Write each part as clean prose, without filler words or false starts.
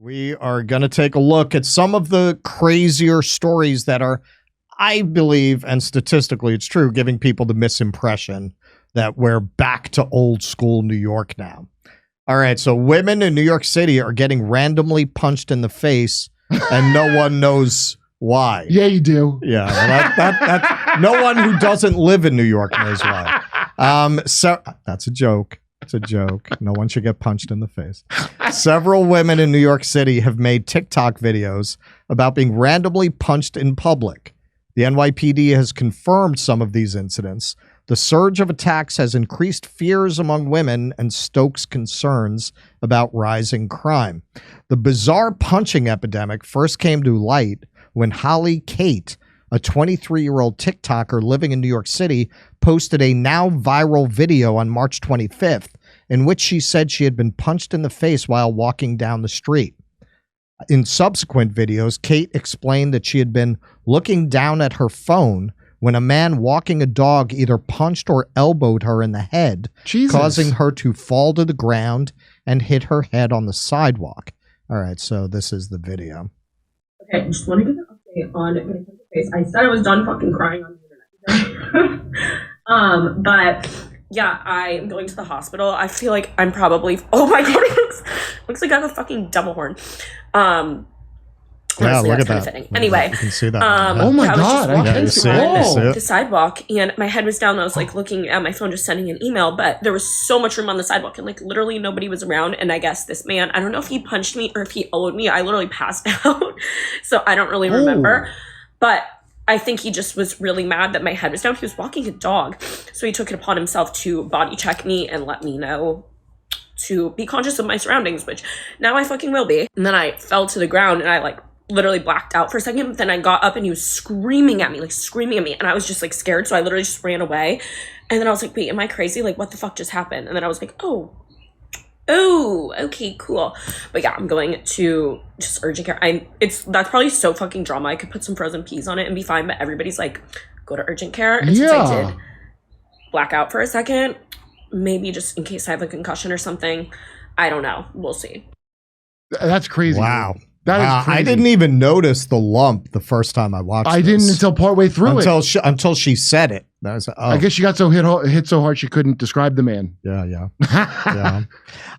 We are going to take a look at some of the crazier stories that are, I believe, and statistically it's true, giving people the misimpression that we're back to old school New York now. All right, so women in New York City are getting randomly punched in the face and no one knows why. Yeah, you do. Yeah, well, that's no one who doesn't live in New York knows why. So that's a joke. It's a joke. No one should get punched in the face. Several women in New York City have made TikTok videos about being randomly punched in public. The NYPD has confirmed some of these incidents. The surge of attacks has increased fears among women and stokes concerns about rising crime. The bizarre punching epidemic first came to light when Holly Kate, a 23-year-old TikToker living in New York City, posted a now viral video on March 25th in which she said she had been punched in the face while walking down the street. In subsequent videos, Kate explained that she had been looking down at her phone when a man walking a dog either punched or elbowed her in the head, causing her to fall to the ground and hit her head on the sidewalk. All right, so this is the video. Okay, I just want to give an update on when it comes to face. I said I was done fucking crying on the internet. But yeah, I am going to the hospital. I feel like I'm probably, oh my god, it looks like I have a fucking devil horn. Yeah, look at that. Fitting. Anyway, you can see that. Oh my god, I can see it. The sidewalk, and my head was down. And I was like looking at my phone, just sending an email, but there was so much room on the sidewalk, and like literally nobody was around. And I guess this man, I don't know if he punched me or if he elbowed me. I literally passed out, so I don't really remember. But I think he just was really mad that my head was down. He was walking a dog, so he took it upon himself to body check me and let me know to be conscious of my surroundings, which now I fucking will be. And then I fell to the ground, and I like literally blacked out for a second, but then I got up and he was screaming at me, and I was just like scared, so I literally just ran away. And then I was like, wait, am I crazy? Like, what the fuck just happened? And then I was like, oh, okay, cool. But yeah, I'm going to just urgent care. That's probably so fucking drama. I could put some frozen peas on it and be fine, but everybody's like, go to urgent care. And since I did black out for a second, maybe just in case I have a concussion or something, I don't know. We'll see. That's crazy. Wow. That is crazy. I didn't even notice the lump the first time I watched I didn't until partway through until she said it. I was like, oh. I guess she got so hit so hard she couldn't describe the man. Yeah. Yeah.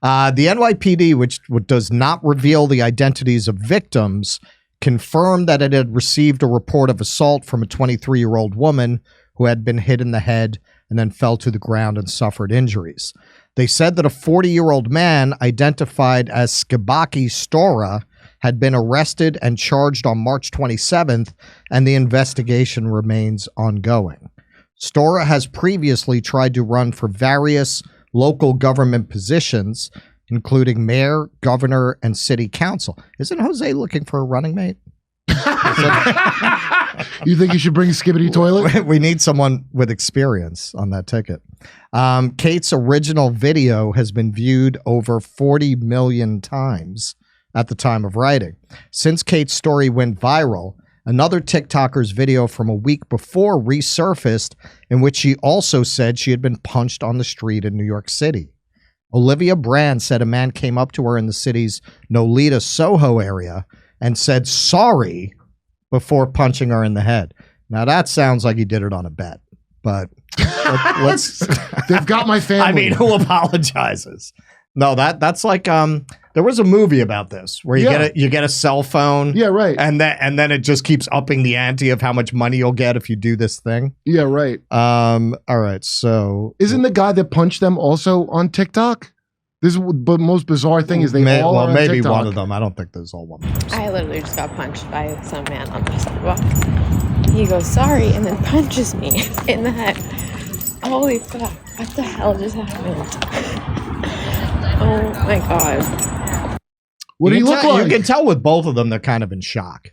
The NYPD, which does not reveal the identities of victims, confirmed that it had received a report of assault from a 23-year-old woman who had been hit in the head and then fell to the ground and suffered injuries. They said that a 40-year-old man identified as Skibaki Stora had been arrested and charged on March 27th, and the investigation remains ongoing. Stora has previously tried to run for various local government positions, including mayor, governor, and city council. Isn't Jose looking for a running mate? You think you should bring Skibbity Toilet? We need someone with experience on that ticket. Kate's original video has been viewed over 40 million times at the time of writing. Since Kate's story went viral, another TikToker's video from a week before resurfaced in which she also said she had been punched on the street in New York City. Olivia Brand said a man came up to her in the city's Nolita, Soho area and said sorry before punching her in the head. Now that sounds like he did it on a bet, but let's they've got my family. I mean, who apologizes? No, that's like there was a movie about this where you get a cell phone. Yeah, right. And then it just keeps upping the ante of how much money you'll get if you do this thing. Yeah, right. All right. So isn't the guy that punched them also on TikTok? This is the most bizarre thing is they all are on maybe TikTok. one of them. I don't think there's all one person. I literally just got punched by some man on the sidewalk. He goes, sorry, and then punches me in the head. Holy fuck. What the hell just happened? Oh my god. What do you look like? You can tell with both of them, they're kind of in shock.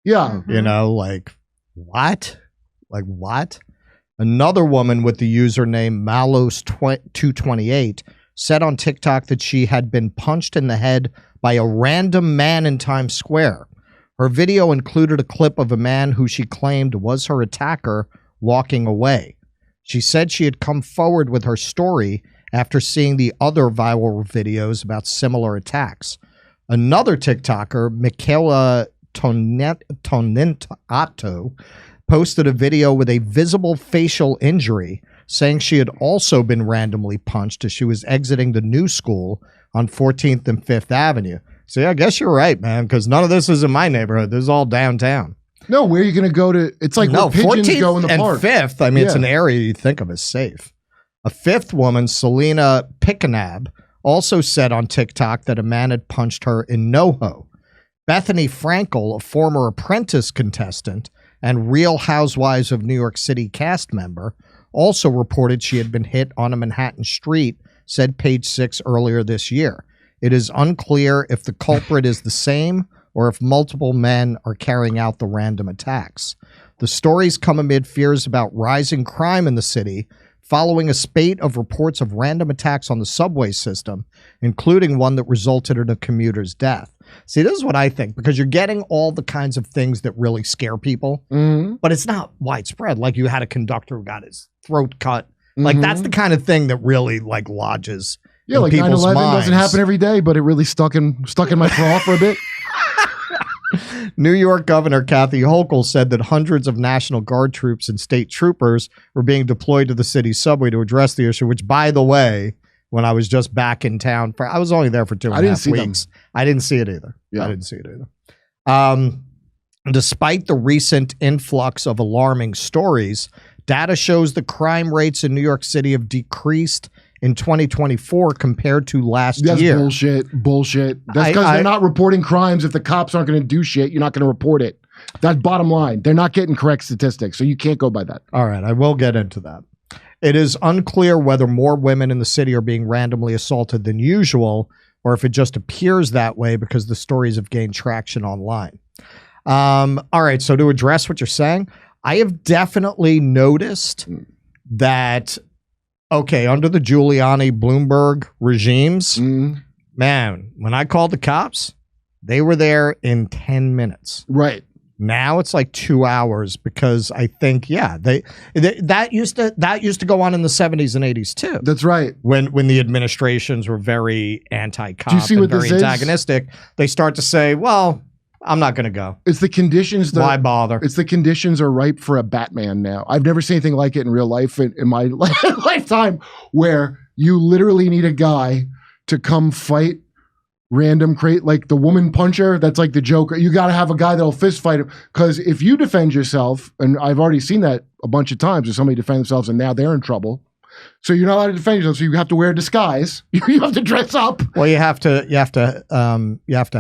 Yeah. You know, like, what? Like, what? Another woman with the username Malos228 said on TikTok that she had been punched in the head by a random man in Times Square. Her video included a clip of a man who she claimed was her attacker walking away. She said she had come forward with her story after seeing the other viral videos about similar attacks. Another TikToker, Michaela Tonentato, posted a video with a visible facial injury, saying she had also been randomly punched as she was exiting the new school on 14th and 5th Avenue. So yeah, I guess you're right, man, because none of this is in my neighborhood. This is all downtown. No, where are you going to go to? It's like where pigeons 14th go in the and park. 5th, I mean, it's Yeah. an area you think of as safe. A fifth woman, Selena Picanab, also said on TikTok that a man had punched her in NoHo. Bethenny Frankel, a former Apprentice contestant and Real Housewives of New York City cast member, also reported she had been hit on a Manhattan street, said Page Six earlier this year. It is unclear if the culprit is the same or if multiple men are carrying out the random attacks. The stories come amid fears about rising crime in the city, following a spate of reports of random attacks on the subway system, including one that resulted in a commuter's death. See, this is what I think, because you're getting all the kinds of things that really scare people, but it's not widespread. Like you had a conductor who got his throat cut. Like that's the kind of thing that really like lodges in like people's 9/11 minds. doesn't happen every day, but it really stuck in my craw for a bit. New York Governor Kathy Hochul said that hundreds of National Guard troops and state troopers were being deployed to the city's subway to address the issue, which, by the way, when I was just back in town, I was only there for 2.5 weeks. I didn't see it either. Yeah. I didn't see it either. Despite the recent influx of alarming stories, data shows the crime rates in New York City have decreased in 2024 compared to last year. Bullshit. That's because they're not reporting crimes. If the cops aren't going to do shit, you're not going to report it. That's bottom line. They're not getting correct statistics, so you can't go by that. All right, I will get into that. It is unclear whether more women in the city are being randomly assaulted than usual, or if it just appears that way because the stories have gained traction online. All right, so to address what you're saying, I have definitely noticed that, okay, under the Giuliani Bloomberg regimes, man, when I called the cops, they were there in 10 minutes. Right. Now it's like 2 hours because I think, yeah, that used to go on in the 70s and 80s too. That's right. When the administrations were very anti-cop Do you see and what very this is? antagonistic, they start to say, well, I'm not going to go. It's the conditions. Why bother? It's the conditions are ripe for a Batman now. I've never seen anything like it in real life in my lifetime, where you literally need a guy to come fight random like the woman puncher. That's like the Joker. You got to have a guy that'll fist fight him, because if you defend yourself, and I've already seen that a bunch of times, if somebody defends themselves and now they're in trouble. So you're not allowed to defend yourself. So you have to wear a disguise. You have to dress up. Well, you have to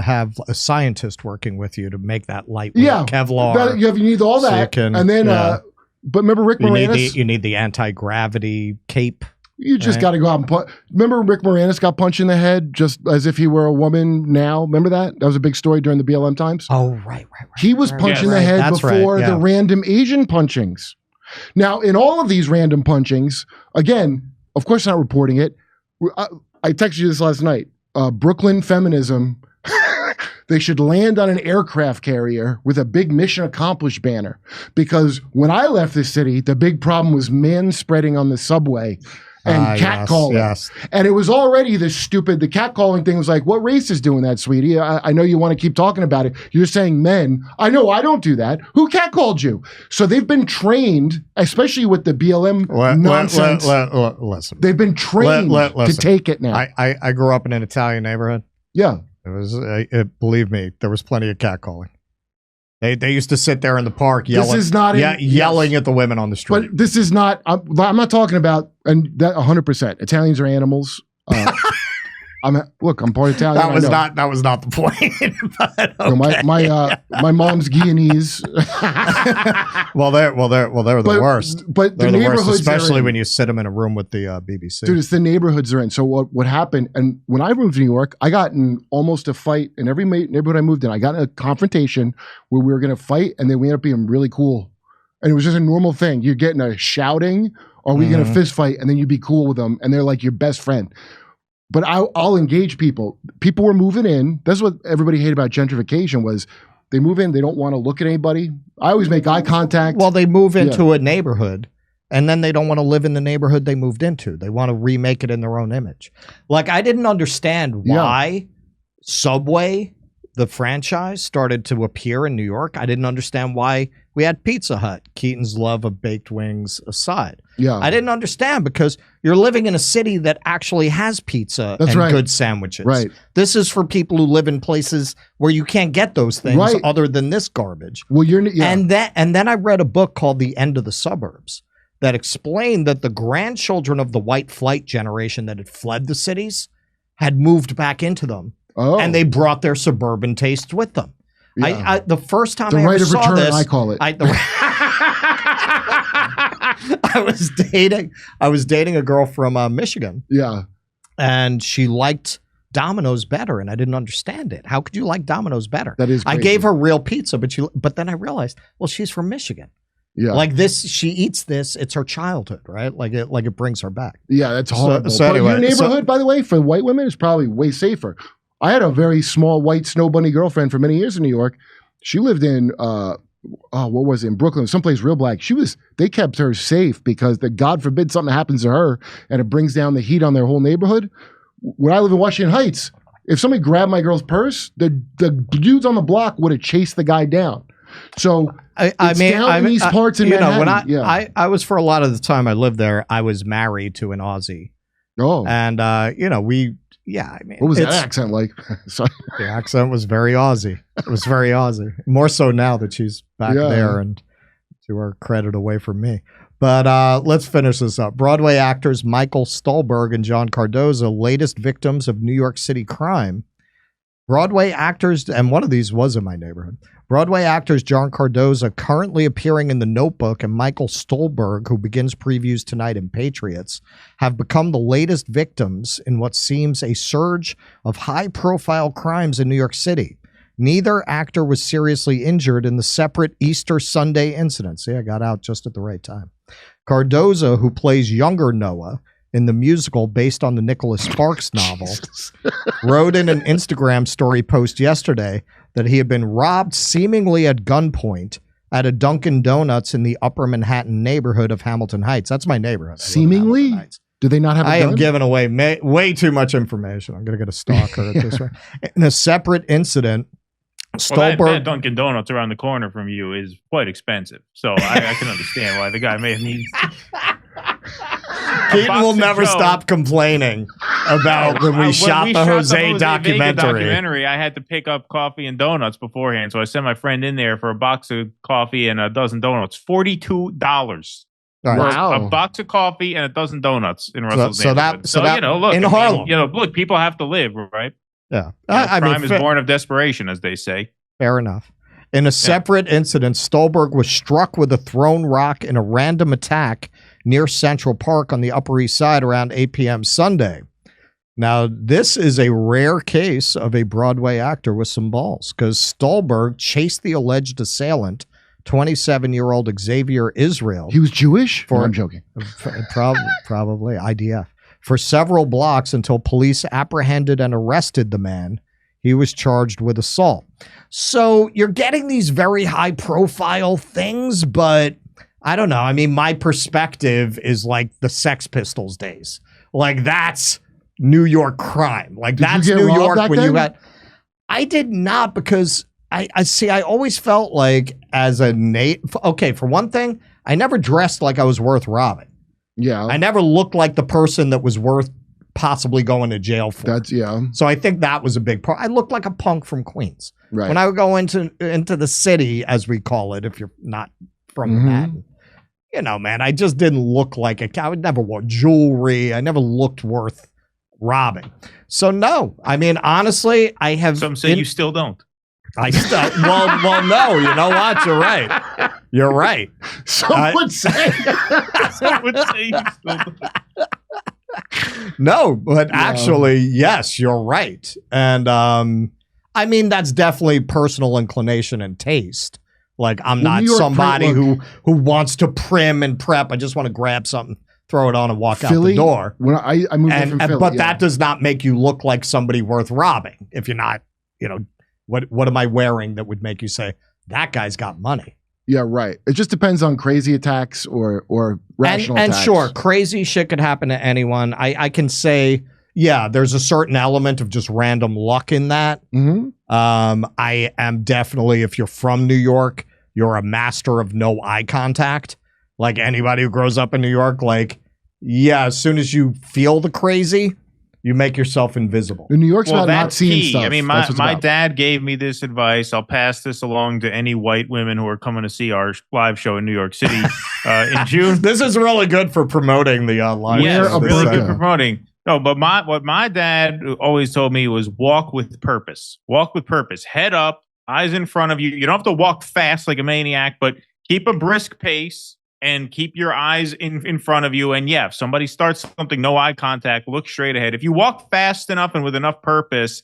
have a scientist working with you to make that lightweight Kevlar. You need all so that, you can, and then. But remember Rick Moranis? You need the anti-gravity cape. You just got to go out and punch. Remember Rick Moranis got punched in the head just as if he were a woman now? Remember that? That was a big story during the BLM times. Oh, right. He was punched in the head That's before right, the random Asian punchings. Now, in all of these random punchings, again, of course not reporting it. I texted you this last night. Brooklyn feminism, they should land on an aircraft carrier with a big mission accomplished banner. Because when I left this city, the big problem was men spreading on the subway and catcalling. Yes. And it was already the catcalling thing was like, what race is doing that, sweetie? I know you want to keep talking about it. You're saying men. I know I don't do that. Who catcalled you? So they've been trained, especially with the BLM nonsense. Listen. They've been trained to take it now. I grew up in an Italian neighborhood. Yeah. It was, believe me, there was plenty of catcalling. They used to sit there in the park yelling, yelling at the women on the street. But this is not, I'm not talking about, and that 100%. Italians are animals. I'm part Italian. That was not the point. But, okay. My mom's Guyanese. well, they're the worst. But they're the the worst, neighborhoods, especially when you sit them in a room with the BBC. Dude, it's the neighborhoods they're in. So what happened? And when I moved to New York, I got in almost a fight in every neighborhood I moved in. I got in a confrontation where we were going to fight, and then we ended up being really cool. And it was just a normal thing. You're getting a shouting, or we going to fist fight, and then you'd be cool with them, and they're like your best friend. But I'll engage people. People were moving in. That's what everybody hated about gentrification was they move in, they don't want to look at anybody. I always make eye contact. Well, they move into a neighborhood, and then they don't want to live in the neighborhood they moved into. They want to remake it in their own image. Like, I didn't understand why Subway, the franchise, started to appear in New York, I didn't understand why we had Pizza Hut, Keaton's love of baked wings aside. Yeah. I didn't understand because you're living in a city that actually has pizza That's and right. good sandwiches. Right. This is for people who live in places where you can't get those things Right. other than this garbage. Well, yeah. And then I read a book called The End of the Suburbs that explained that the grandchildren of the white flight generation that had fled the cities had moved back into them. Oh. And they brought their suburban tastes with them. Yeah. I the first time The I ever right of saw return, this, I call it. I was dating a girl from Michigan, Yeah. and she liked Domino's better, and I didn't understand it. How could you like Domino's better? That is I crazy. gave her real pizza, but then I realized, well, she's from Michigan. Yeah. Like this, she eats this. It's her childhood, right? Like it brings her back. Yeah, that's horrible. so But anyway, your neighborhood, by the way, for white women is probably way safer. I had a very small white snow bunny girlfriend for many years in New York. She lived in what was it, in Brooklyn, someplace real black. They kept her safe because God forbid something happens to her and it brings down the heat on their whole neighborhood. When I live in Washington Heights, if somebody grabbed my girl's purse, the dudes on the block would have chased the guy down. So I mean, down in these parts in Manhattan. When I was, for a lot of the time I lived there, I was married to an Aussie. Oh. And I mean, what was that accent like? Sorry. The accent was very Aussie. It was very Aussie. More so now that she's back there, and to her credit, away from me. But let's finish this up. Broadway actors Michael Stuhlbarg and John Cardozo, latest victims of New York City crime. Broadway actors, and one of these was in my neighborhood. Broadway actors John Cardozo, currently appearing in The Notebook, and Michael Stuhlbarg, who begins previews tonight in Patriots, have become the latest victims in what seems a surge of high-profile crimes in New York City. Neither actor was seriously injured in the separate Easter Sunday incidents. See, I got out just at the right time. Cardozo, who plays younger Noah in the musical based on the Nicholas Sparks novel, wrote in an Instagram story post yesterday that he had been robbed seemingly at gunpoint at a Dunkin' Donuts in the Upper Manhattan neighborhood of Hamilton Heights. That's my neighborhood. Seemingly? Do they not have a gun? I am giving away way too much information. I'm going to get a stalker at this rate. In a separate incident, Stuhlbarg... Well, that Dunkin' Donuts around the corner from you is quite expensive. So I can understand why the guy may have needed... Keaton will never stop complaining about when we shot the Jose documentary. I had to pick up coffee and donuts beforehand, so I sent my friend in there for a box of coffee and a dozen donuts. $42. Wow. A box of coffee and a dozen donuts in Russell's neighborhood. So that, look, in Harlem. Look, people have to live, right? Yeah. Crime is born of desperation, as they say. Fair enough. In a separate incident, Stuhlbarg was struck with a thrown rock in a random attack near Central Park on the Upper East Side around 8 p.m. Sunday. Now, this is a rare case of a Broadway actor with some balls, because Stuhlbarg chased the alleged assailant, 27-year-old Xavier Israel. He was Jewish? No, I'm joking. Probably IDF. For several blocks until police apprehended and arrested the man. He was charged with assault. So you're getting these very high-profile things, but I don't know. I mean, my perspective is like the Sex Pistols days. Like, that's New York crime. Like, that's New York when you got... I did not, because I always felt like as a okay, for one thing, I never dressed like I was worth robbing. Yeah. I never looked like the person that was worth possibly going to jail for. So I think that was a big part. I looked like a punk from Queens. Right. When I would go into the city, as we call it, if you're not from Manhattan, you know, man, I just didn't look like I would never wore jewelry. I never looked worth robbing. So no, I mean, honestly, I have. Some say you still don't. I still, well, no, you know what? You're right. You're right. Some would say. Some would say you still don't. No, but actually, yes, you're right. And I mean, that's definitely personal inclination and taste. Like, I'm not somebody who wants to prim and prep. I just want to grab something, throw it on, and walk out the door. When I moved from Philly, but that does not make you look like somebody worth robbing. If you're not, you know, what am I wearing that would make you say that guy's got money? Yeah, right. It just depends on crazy attacks or rational attacks. And sure, crazy shit could happen to anyone. I can say yeah, there's a certain element of just random luck in that. Mm-hmm. I am definitely, if you're from New York, you're a master of no eye contact. Like anybody who grows up in New York, like, yeah, as soon as you feel the crazy, you make yourself invisible. In New York's about not that's seeing key. stuff. I mean, That's what's my about. dad gave me this advice. I'll pass this along to any white women who are coming to see our live show in New York City in June. This is really good for promoting the live Yes, show. really good burqa. for promoting. No, but what my dad always told me was walk with purpose. Walk with purpose. Head up, eyes in front of you. You don't have to walk fast like a maniac, but keep a brisk pace and keep your eyes in front of you. And yeah, if somebody starts something, no eye contact, look straight ahead. If you walk fast enough and with enough purpose,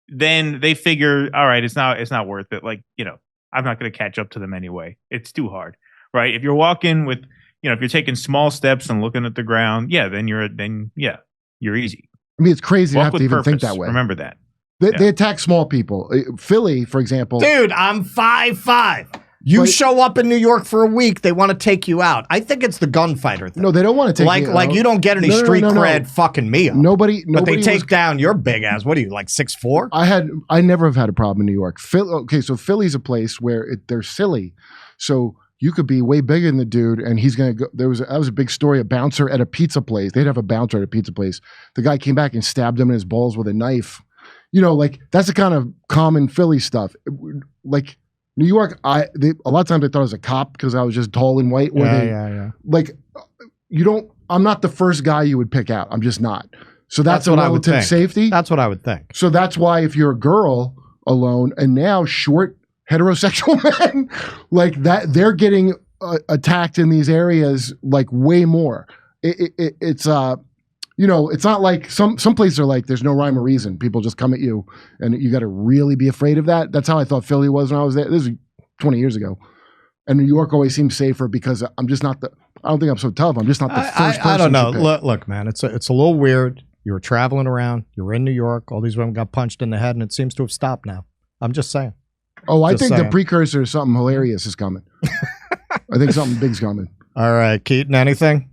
then they figure, all right, it's not worth it. Like, I'm not going to catch up to them anyway. It's too hard, right? If you're walking with, if you're taking small steps and looking at the ground, yeah, then you're easy. I mean, it's crazy to Walk have to with even purpose. think that way. Remember that. They attack small people. Philly, for example. Dude, I'm 5'5". You But- show up in New York for a week, they want to take you out. I think it's the gunfighter thing. No, they don't want to take like me like out. you don't get any No, no, street no, no, no. cred fucking me up. Nobody But they take was- down your big ass. What are you, like 6'4"? I never have had a problem in New York. So Philly's a place where they're silly. So you could be way bigger than the dude, and he's gonna go. That was a big story. A bouncer at a pizza place. They'd have a bouncer at a pizza place. The guy came back and stabbed him in his balls with a knife. Like that's the kind of common Philly stuff. Like New York, a lot of times I thought I was a cop because I was just tall and white. Yeah. Like I'm not the first guy you would pick out. I'm just not. So that's a what I would relative think. safety. That's what I would think. So that's why if you're a girl alone and now short heterosexual men like that, they're getting attacked in these areas like way more. It's it's not like some places are like there's no rhyme or reason. People just come at you and you got to really be afraid of that. That's how I thought Philly was when I was there. This is 20 years ago. And New York always seems safer because I'm just not I don't think I'm so tough. I'm just not the first person. I don't know. to pick. Look, man, it's a little weird. You were traveling around. You were in New York. All these women got punched in the head, and it seems to have stopped now. I'm just saying. Oh, I Just think the saying. precursor to something hilarious is coming. I think something big's coming. All right, Keaton, anything?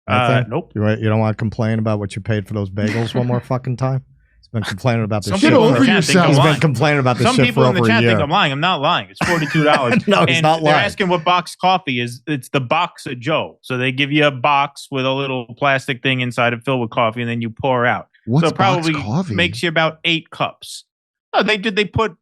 Nope. You don't want to complain about what you paid for those bagels one more fucking time? He's been complaining about this Some shit. Get people in over the chat think yourself. I'm He's been lying. complaining about this Some shit people for in the over a chat think year. I'm lying. I'm not lying. It's $42. No, he's and not they're lying. asking what box coffee is. It's the box of Joe. So they give you a box with a little plastic thing inside it filled with coffee, and then you pour out. What's so it probably box coffee? makes you about 8 cups. Oh, they did. They put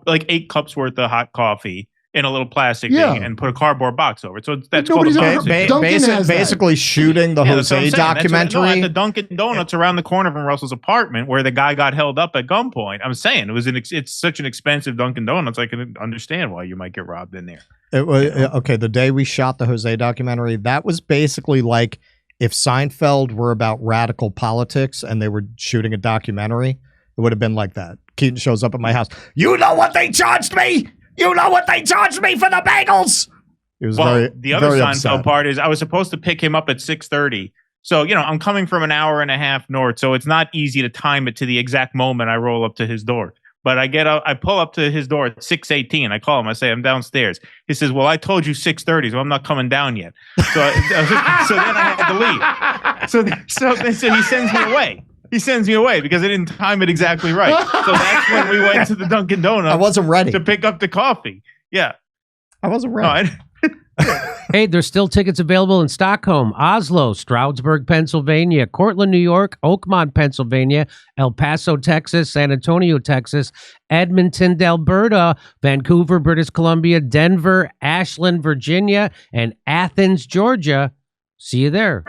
like 8 cups worth of hot coffee in a little plastic Yeah. thing and put a cardboard box over it. So that's called a Nobody's box. ever- of Joe. Dunkin' has that. Basically shooting the Yeah, that's what I'm Jose saying. That's documentary. at the Dunkin' Donuts around the corner from Russell's apartment, where the guy got held up at gunpoint. I'm saying it's such an expensive Dunkin' Donuts. I can understand why you might get robbed in there. It was okay. The day we shot the Jose documentary, that was basically like if Seinfeld were about radical politics and they were shooting a documentary, it would have been like that. Keaton shows up at my house. You know what they charged me? You know what they charged me for the bagels? It was The other very Seinfeld upset. part is I was supposed to pick him up at 6:30. So, I'm coming from an hour and a half north, so it's not easy to time it to the exact moment I roll up to his door. But I pull up to his door at 6:18. I call him. I say, I'm downstairs. He says, well, I told you 6:30, so I'm not coming down yet. So then I had to leave. So he sends me away. He sends me away because I didn't time it exactly right. So that's when we went to the Dunkin' Donuts. I wasn't ready. to pick up the coffee. Yeah. I wasn't No, ready. Hey, there's still tickets available in Stockholm, Oslo, Stroudsburg, Pennsylvania, Cortland, New York, Oakmont, Pennsylvania, El Paso, Texas, San Antonio, Texas, Edmonton, Alberta, Vancouver, British Columbia, Denver, Ashland, Virginia, and Athens, Georgia. See you there.